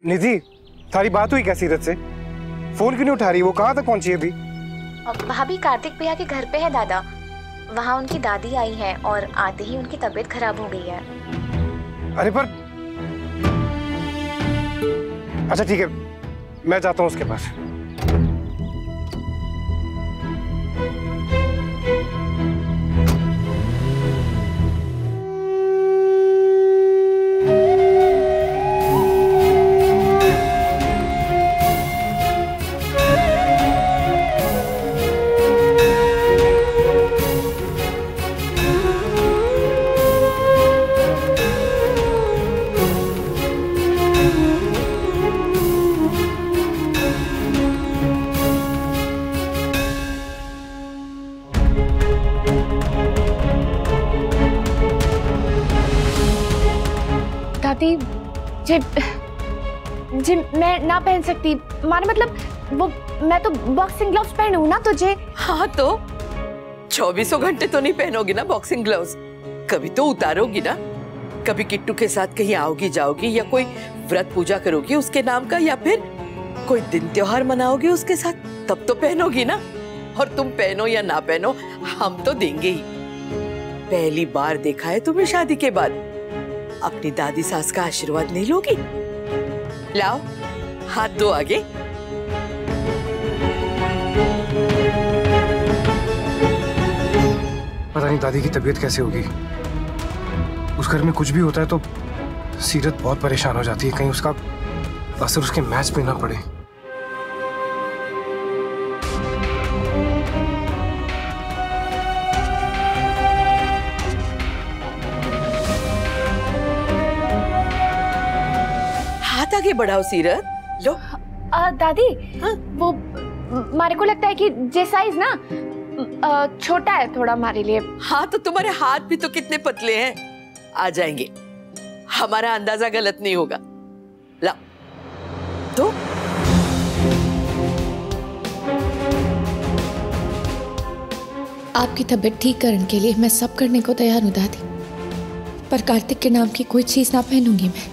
निधि, थारी बात हुई क्या सीरत से? फोन क्यों नहीं उठा रही? वो कहाँ तक पहुंची अभी? भाभी कार्तिक भैया के घर पे है दादा। वहाँ उनकी दादी आई है और आते ही उनकी तबीयत खराब हो गई है। अरे पर अच्छा ठीक है, मैं जाता हूँ उसके पास। जी जी मैं ना पहन सकती, माने मतलब वो मैं तो बॉक्सिंग ग्लव्स पहनूं ना तुझे। हाँ तो 24 घंटे तो नहीं पहनोगी ना बॉक्सिंग ग्लव्स, कभी तो उतारोगी ना। कभी किट्टू के साथ कहीं आओगी जाओगी या कोई व्रत पूजा करोगी उसके नाम का, या फिर कोई दिन त्योहार मनाओगी उसके साथ, तब तो पहनोगी ना। और तुम पहनो या ना पहनो हम तो देंगे ही। पहली बार देखा है तुम्हें शादी के बाद, अपनी दादी सास का आशीर्वाद नहीं लोगी? लाओ हाथ दो आगे। पता नहीं दादी की तबीयत कैसे होगी। उस घर में कुछ भी होता है तो सीरत बहुत परेशान हो जाती है, कहीं उसका असर उसके मैच पे ना पड़े। हाथ आगे बढ़ाओ सीरत, लो। दादी हाँ? वो मारे को लगता है कि जे साइज ना छोटा है थोड़ा हमारे लिए। हाँ तो तुम्हारे हाथ भी तो कितने पतले हैं, आ जाएंगे, हमारा अंदाजा गलत नहीं होगा। ला तो आपकी तबीयत ठीक करने के लिए मैं सब करने को तैयार हूं दादी, पर कार्तिक के नाम की कोई चीज ना पहनूंगी मैं।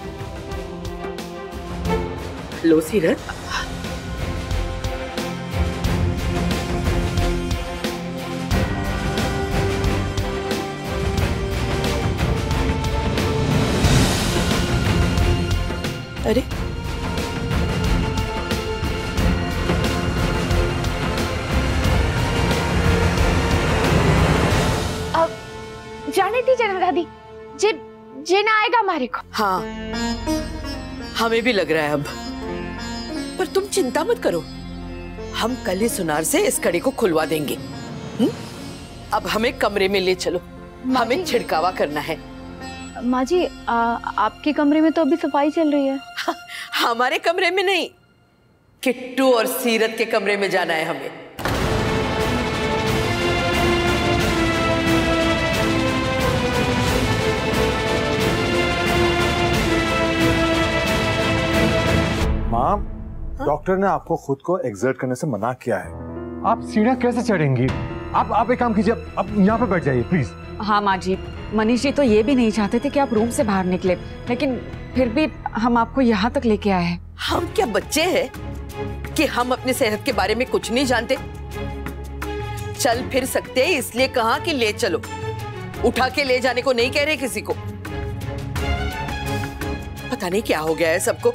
लो सीरत। अरे जाने दीजिए ना दादी, जे ना आएगा हमारे को। हाँ हमें भी लग रहा है अब, पर तुम चिंता मत करो, हम कल ही सुनार से इस कड़ी को खुलवा देंगे। अब हमें कमरे में ले चलो, हमें छिड़कावा करना है। माँ जी आपके कमरे में तो अभी सफाई चल रही है। हमारे कमरे में नहीं, किट्टू और सीरत के कमरे में जाना है हमें। माँ, डॉक्टर ने आपको खुद को एक्सर्ट करने से मना किया है। आप सीढ़ियाँ कैसे चढ़ेंगी? आप एक काम कीजिए, आप यहाँ पे बैठ जाइए प्लीज। हाँ माँ जी, मनीष जी तो ये भी नहीं चाहते थे कि आप रूम से बाहर निकले, लेकिन फिर भी हम आपको यहाँ तक लेके आए हैं। हम क्या बच्चे हैं कि हम अपनी सेहत के बारे में कुछ नहीं जानते? चल फिर सकते हैं इसलिए कहा कि ले चलो, उठा के ले जाने को नहीं कह रहे किसी को। पता नहीं क्या हो गया है सबको,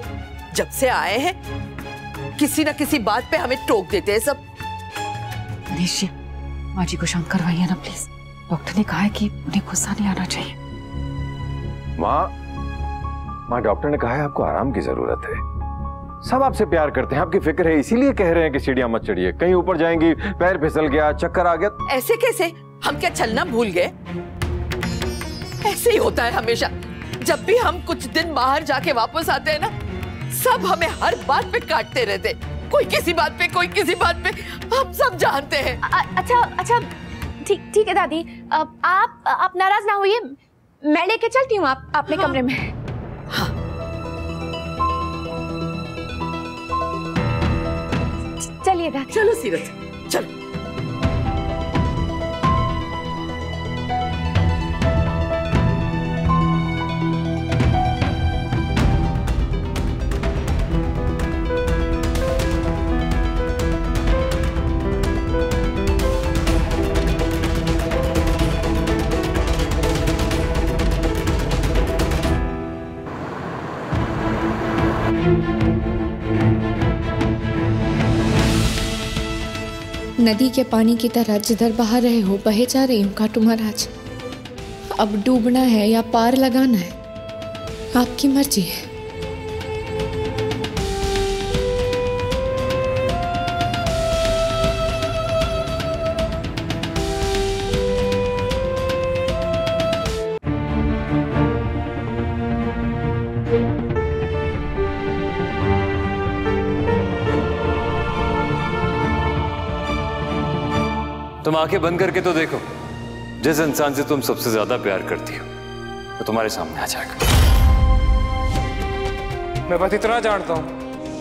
जब से आए हैं किसी ना किसी बात पे हमें टोक देते हैं सब। मनीष जी, माँ जी को शांत करवाइए ना प्लीज, डॉक्टर ने कहा है कि उन्हें गुस्सा नहीं आना चाहिए। माँ डॉक्टर ने कहा है आपको आराम की जरूरत है। सब आपसे प्यार करते हैं, आपकी फिक्र है, इसीलिए कह रहे हैं कि सीढ़ियां मत चढ़िए, कहीं ऊपर जाएंगी पैर फिसल गया, चक्कर आ गया। ऐसे कैसे? हम क्या चलना भूल गए? ऐसे ही होता है हमेशा, जब भी हम कुछ दिन बाहर जाके वापस आते हैं ना, सब हमें हर बात पे काटते रहते, कोई किसी बात पे, कोई किसी बात पे, हम सब जानते हैं। अच्छा ठीक है दादी, आप नाराज ना होइए, मैं लेके चलती हूँ आप अपने कमरे में। हाँ। चलिए दादी। चलो सीरत चलो। नदी के पानी की तरह जिधर बहा रहे हो बहे जा रही हूँ खाटू महाराज। अब डूबना है या पार लगाना है आपकी मर्जी है। तुम आंखें बंद करके तो देखो, जिस इंसान से तुम सबसे ज्यादा प्यार करती हो वो तुम्हारे सामने आ जाएगा। मैं बस इतना जानता हूं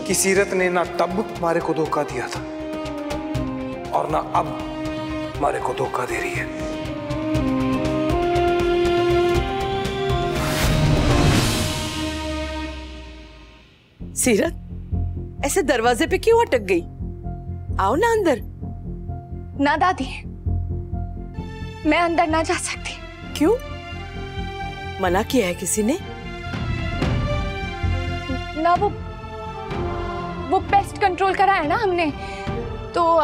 कि सीरत ने ना तब मारे को धोखा दिया था और ना अब मारे को धोखा दे रही है। सीरत ऐसे दरवाजे पे क्यों अटक गई? आओ ना अंदर। ना दादी, मैं अंदर ना जा सकती। क्यों? मना किया है किसी ने? ना वो पेस्ट कंट्रोल करा है ना हमने, तो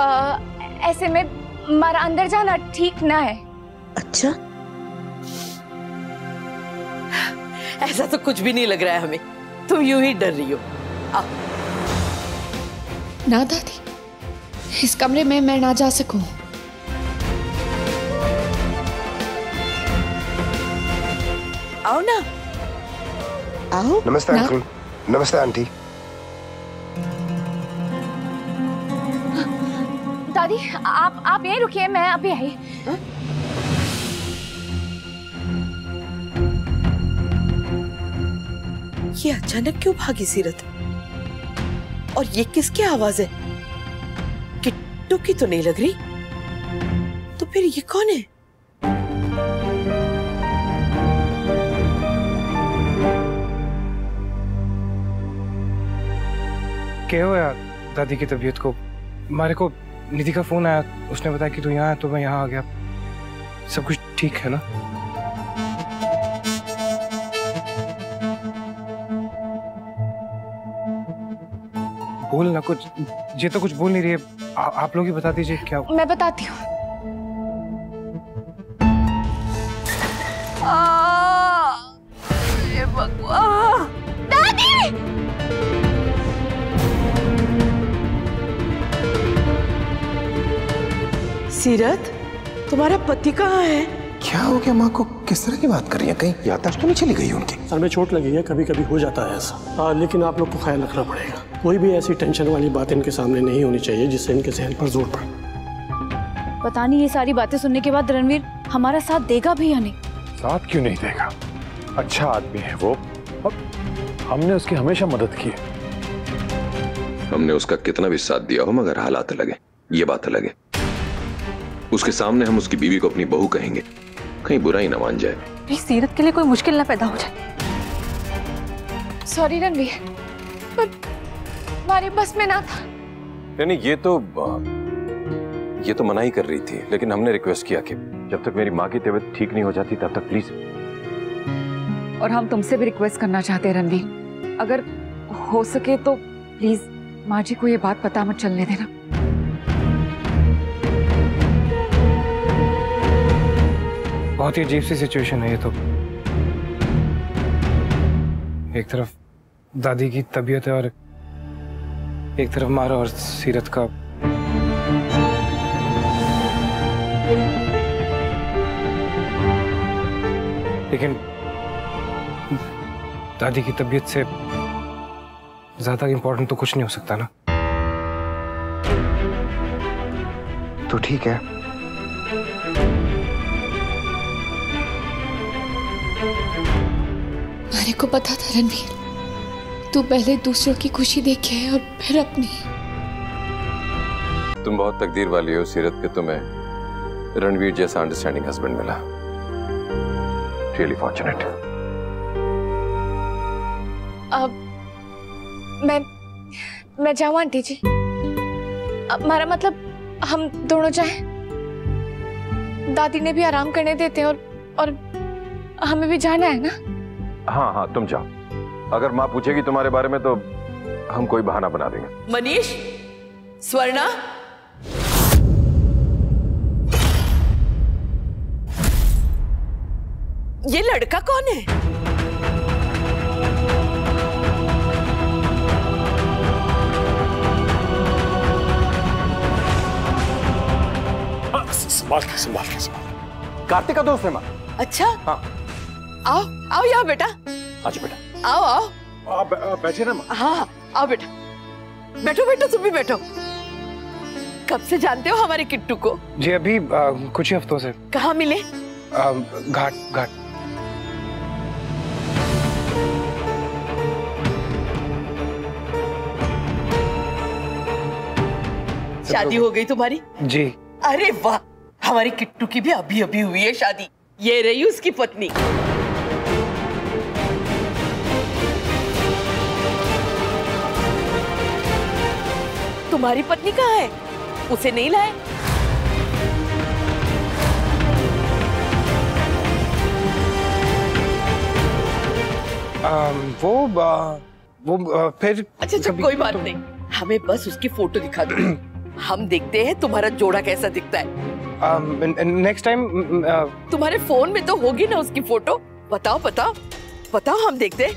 ऐसे में हमारा अंदर जाना ठीक ना है। अच्छा, ऐसा तो कुछ भी नहीं लग रहा है हमें, तुम यूं ही डर रही हो। आओ। ना दादी, इस कमरे में मैं ना जा सकूं। आओ ना, आओ। नमस्ते अंकल। नमस्ते आंटी। दादी आप यहीं रुकिए, मैं अभी आई। ये अचानक क्यों भागी सीरत? और ये किसकी आवाज है? किट्टू की तो नहीं लग रही। तो फिर ये कौन है? क्या हुआ यार दादी की तबीयत को? हमारे को निधि का फोन आया, उसने बताया कि तू यहाँ है तो मैं यहाँ आ गया। सब कुछ ठीक है ना? बोल ना कुछ, ये तो कुछ बोल नहीं रही है। आप लोग ही बता दीजिए क्या। मैं बताती हूँ। भगवान, दादी! सीरत, तुम्हारा पति कहाँ है? क्या हो गया? माँ को किस तरह की बात कर रही है? कहीं याददाश्त तो नहीं चली गई उनकी? सर में चोट लगी है, कभी कभी हो जाता है ऐसा। लेकिन आप लोग को ख्याल रखना पड़ेगा। कोई भी ऐसी टेंशन वाली बात इनके सामने नहीं होनी चाहिए जिससे इनके जहन पर जोर पड़े। पता नहीं ये सारी बातें सुनने के बाद रणवीर हमारा साथ देगा भी या नहीं। साथ क्यों नहीं देगा? अच्छा आदमी है वो, और हमने उसकी हमेशा मदद की है। हमने उसका कितना भी साथ दिया हो मगर हालात अलग है, ये बात अलग है। उसके सामने हम उसकी बीवी को अपनी बहू कहेंगे, कहीं बुरा ही ना मान जाए। सीरत के लिए कोई मुश्किल ना पैदा हो जाए। सॉरी रणवीर, पर हमारे बस में ना था। यानी ये तो मना ही कर रही थी, लेकिन हमने रिक्वेस्ट किया कि जब तक मेरी माँ की तबीयत ठीक नहीं हो जाती तब तक प्लीज। और हम तुमसे भी रिक्वेस्ट करना चाहते हैं रणवीर, अगर हो सके तो प्लीज माँ जी को ये बात पता मत चलने देना। बहुत ही अजीब सी सिचुएशन है ये तो। एक तरफ दादी की तबीयत है और एक तरफ मारा और सीरत का। लेकिन दादी की तबीयत से ज्यादा इंपॉर्टेंट तो कुछ नहीं हो सकता ना। तो ठीक है, मेरे को पता था रणवीर, तू पहले दूसरों की खुशी देखे और फिर अपनी। तुम बहुत तकदीर वाली हो सीरत के तुम्हें रणवीर जैसा अंडरस्टैंडिंग हस्बैंड मिला। Really fortunate. अब मैं जाऊँ आंटी जी? हमारा मतलब हम दोनों जाएं? दादी ने भी आराम करने देते हैं और हमें भी जाना है ना। हाँ हाँ तुम जाओ। अगर माँ पूछेगी तुम्हारे बारे में तो हम कोई बहाना बना देंगे। मनीष, स्वर्णा, ये लड़का कौन है? संभाल के। कार्तिक का दोस्त है माँ। अच्छा, हाँ। आओ आओ यहाँ बेटा। आज बेटा आओ आओ। बैठे ना माँ। हाँ आओ बेटा, बैठो बैठो, तुम भी बैठो। कब से जानते हो हमारे किट्टू को? जी अभी कुछ ही हफ्तों से। कहाँ मिले? घाट। शादी हो गई तुम्हारी? जी। अरे वाह, हमारी किट्टू की भी अभी अभी हुई है शादी। ये रही उसकी पत्नी। तुम्हारी पत्नी कहाँ है? उसे नहीं लाए? वो फिर अच्छा कोई बात नहीं, हमें बस उसकी फोटो दिखा दो। हम देखते हैं तुम्हारा जोड़ा कैसा दिखता है। नेक्स्ट टाइम तुम्हारे फोन में तो होगी ना उसकी फोटो? बताओ बताओ बताओ, हम देखते हैं।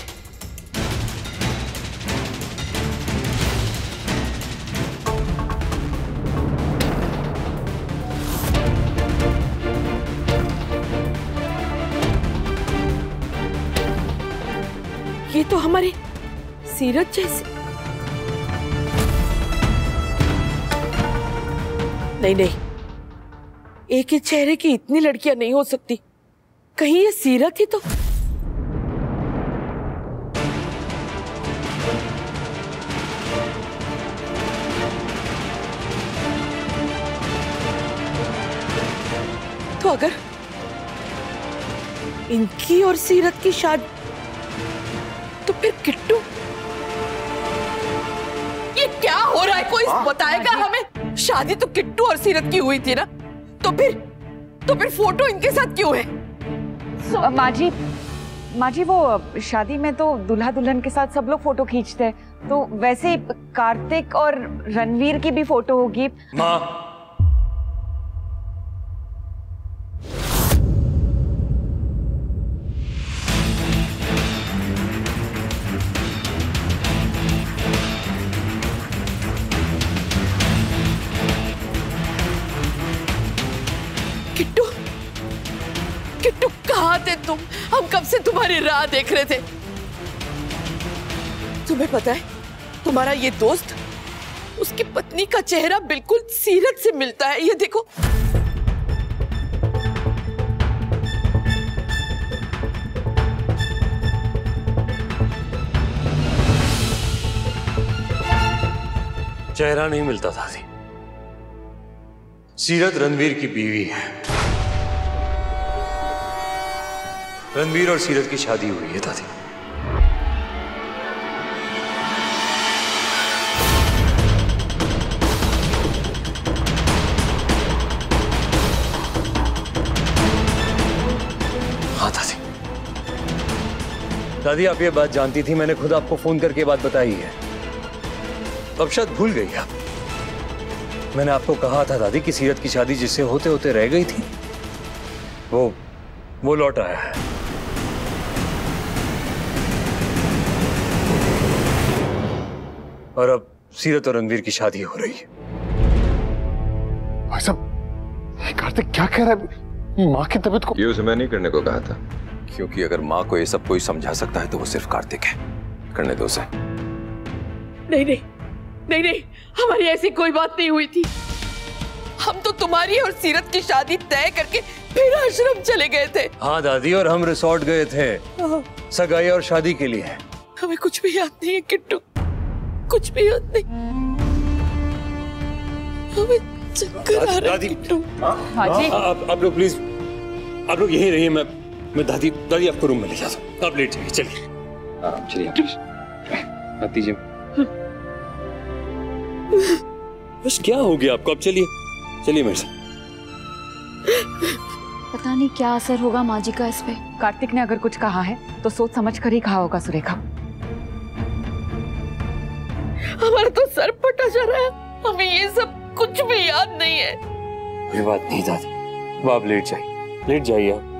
ये तो हमारी सीरत जैसे। नहीं नहीं, एक ही चेहरे की इतनी लड़कियां नहीं हो सकती। कहीं ये सीरत ही तो। तो अगर इनकी और सीरत की शादी, तो फिर किट्टू? ये क्या हो रहा है? कोई बताएगा हमें? शादी तो किट्टू और सीरत की हुई थी ना, तो फिर फोटो इनके साथ क्यों है? माँ जी वो शादी में तो दूल्हा दुल्हन के साथ सब लोग फोटो खींचते हैं, तो वैसे कार्तिक और रणवीर की भी फोटो होगी। माँ, किट्टू कहाँ थे तुम? हम कब से तुम्हारी राह देख रहे थे। तुम्हें पता है, तुम्हारा ये दोस्त, उसकी पत्नी का चेहरा बिल्कुल सीरत से मिलता है। ये देखो। चेहरा नहीं मिलता दादी। सीरत रणवीर की बीवी है। रणवीर और सीरत की शादी हुई है दादी। हाँ दादी। दादी आप ये बात जानती थी, मैंने खुद आपको फोन करके ये बात बताई है। अब शायद भूल गई आप। मैंने आपको कहा था दादी कि सीरत की शादी जिससे होते होते रह गई थी, वो लौट आया है। और अब सीरत और रणवीर की शादी हो रही है। भाई साहब, कार्तिक क्या कह रहा है? माँ की तबीयत को। ये उसे मैं नहीं करने को कहा था, क्योंकि अगर माँ को ये सब कोई समझा सकता है तो वो सिर्फ कार्तिक है। करने दो उसे। नहीं नहीं नहीं नहीं, हमारी ऐसी कोई बात नहीं हुई थी। हम तो तुम्हारी और सीरत की शादी तय करके फिर आश्रम चले गए थे। हाँ दादी, और हम रिसोर्ट गए थे सगाई और शादी के लिए। हमें कुछ भी याद नहीं है किट्टू, कुछ भी याद नहीं। हमें चक्कर आ रहा है किट्टू। आप लोग प्लीज, आप लोग यहीं रहिए। मैं दादी आपको रूम में ले जाता हूँ। आप लेट जाइए। चलिए चलिए। बस क्या हो गया आपको? अब चलिए मेरे साथ। पता नहीं क्या असर होगा माँ जी का इस पे। कार्तिक ने अगर कुछ कहा है तो सोच समझ कर ही कहा होगा सुरेखा। हमारा तो सर फटा जा रहा है, हमें ये सब कुछ भी याद नहीं है। कोई बात नहीं दादी, अब आप लेट जाइए आप।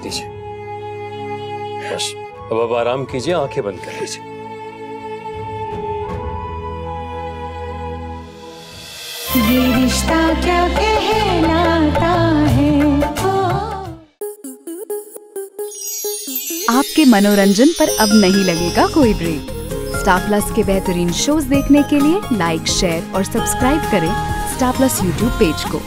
लीजिए, बस अब आप आराम कीजिए, आंखें बंद कर लीजिए। ये रिश्ता क्या कहलाता है। आपके मनोरंजन पर अब नहीं लगेगा कोई ब्रेक। स्टार प्लस के बेहतरीन शोज देखने के लिए लाइक, शेयर और सब्सक्राइब करें स्टार प्लस यूट्यूब पेज को।